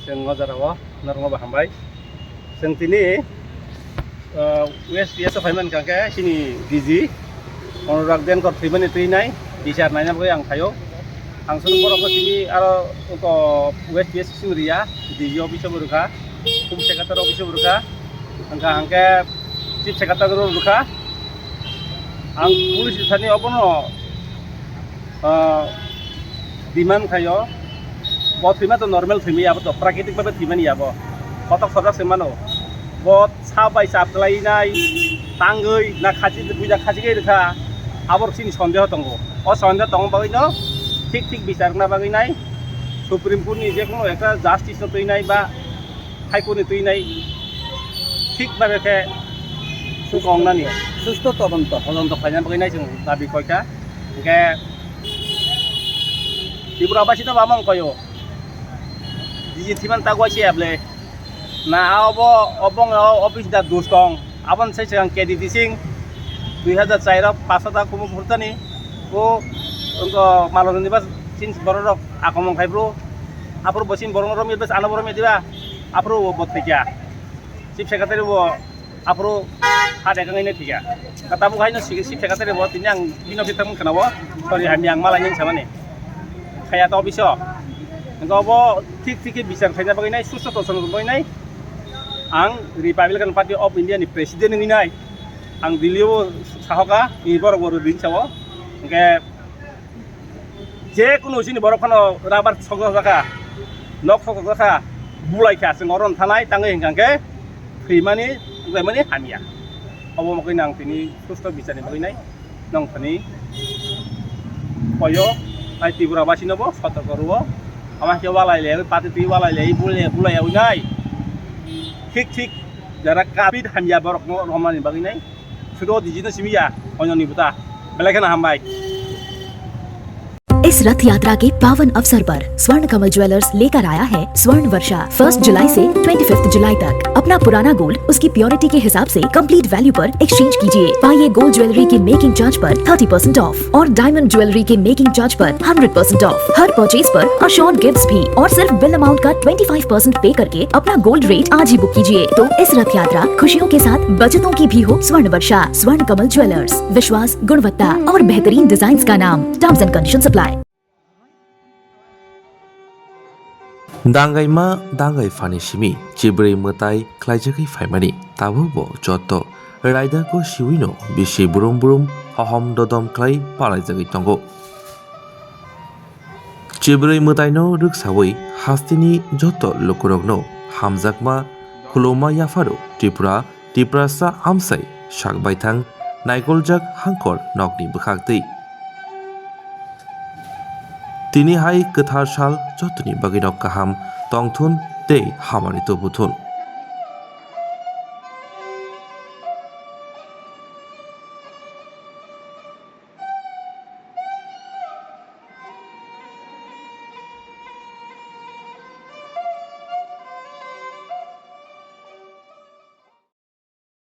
जों ngajarawo narungo bahambai जों tini west biasa faiman kangke sini gizi onorak den kor thibani tuinai bisar naina boi ang thayo ang sun borok tini aro ko west biasa singria gizi office burukha kum secretary office burukha angka angke chief secretary burukha ang police thani opono demand khayo bo thima to normal thimi abo to prakitik bhabe thimani abo kotok sorjak semano bo sabai saplai nai tangoi na khaji buja khaji ge rekha abor sini sondeho tongo o sondeho tong bagai no ঠিক ঠিক বিচার না বাগै নাই supreme court নি যে কোনো একটা justice তুই নাই বা হাইকোর্ট তুই নাই ঠিকভাবে কে সুকংনানি সুস্থ তদন্ত ফাইনাল বাগै নাই जों দাবি কয়কা কে ত্রিপুরাবাসী তো বামং কয়ো দিজি থিমান তাগোয়া সিয়াবলে না আবো অবং অফিস দা দোষ দং আবন sai siang KDT sing 2004 500 kumu furtani ko engko malon nibas sin bororok akomong khaibro apro bosin borong rom ibas ana borong mediba apro bottikia chief secretary bo apro hade kangine tiga katamu khaino chief secretary bo tinyang bino bitam kanawo sorry hamiang malanyang samane khaya to biso engko bo ঠিক ঠিক বিচার খাইনা বাগै নাই সুস্থ তসন বাগै নাই आं Republican party of India नि president नि नाय आं दिल्लीयाव साहका नि बरक बर दिन साव ओके जे कुनु सिनि बरक फानो राबार सगो जाका नक सगो जाका बुलाइखा जों अरन थानाय ताङै हिंगांके फैमानि गयमानि हामिया अबो मकै नां तिनि सुस्थ बिचारनि बागै नाय नंथनि पयो आइ त्रिपुरा बासिनबो सतर्क रहो আমাকে ওয়ালাইলে পাতি তি ওয়ালাইলে বুলাইয়াव নাই ঠিক যারা কাবিদ হামিয়া বরক রহমানি বাগै নাই সুদो दिजिनो सिमिया अन्यनि बुता बेलेगना हामबाय इस रथ यात्रा के पावन अवसर पर स्वर्ण कमल ज्वेलर्स लेकर आया है स्वर्ण वर्षा 1 जुलाई से 25 जुलाई तक। अपना पुराना गोल्ड उसकी प्योरिटी के हिसाब से कंप्लीट वैल्यू पर एक्सचेंज कीजिए। पाइए गोल्ड ज्वेलरी के मेकिंग चार्ज पर 30% ऑफ और डायमंड ज्वेलरी के मेकिंग चार्ज पर 100% ऑफ। हर परचेज पर अशोर्ड गिफ्ट्स भी और सिर्फ बिल अमाउंट का 25% पे करके अपना गोल्ड रेट आज ही बुक कीजिए। तो इस रथ यात्रा खुशियों के साथ बचतों की भी हो। स्वर्ण वर्षा स्वर्ण कमल ज्वेलर्स, विश्वास, गुणवत्ता और बेहतरीन डिजाइन का नाम। Terms and conditions apply. दांगाइमा दांगाइ फानि सिमी चिब्रै मताइ ख्लाइजाखै फाइमानि ताबो बो जत्तो राइदारखौ सिविनो बिसि बुरुम बुरुम हहम ददम ख्लाइ पालाइजाखै तंगो चिब्रै मताइनो रुकसावै हास्तिनि जत्तो लुकुरगनो हामजाकमा खुलुमा याफारो त्रिपुरासा आमसाइ साकबायथां नाइगलजाक हांकर नकनि बखाक्तै তিনি হাই गोथार साल जतनि बागैनो गाहाम तंथुन दे हामानि तो बुथुन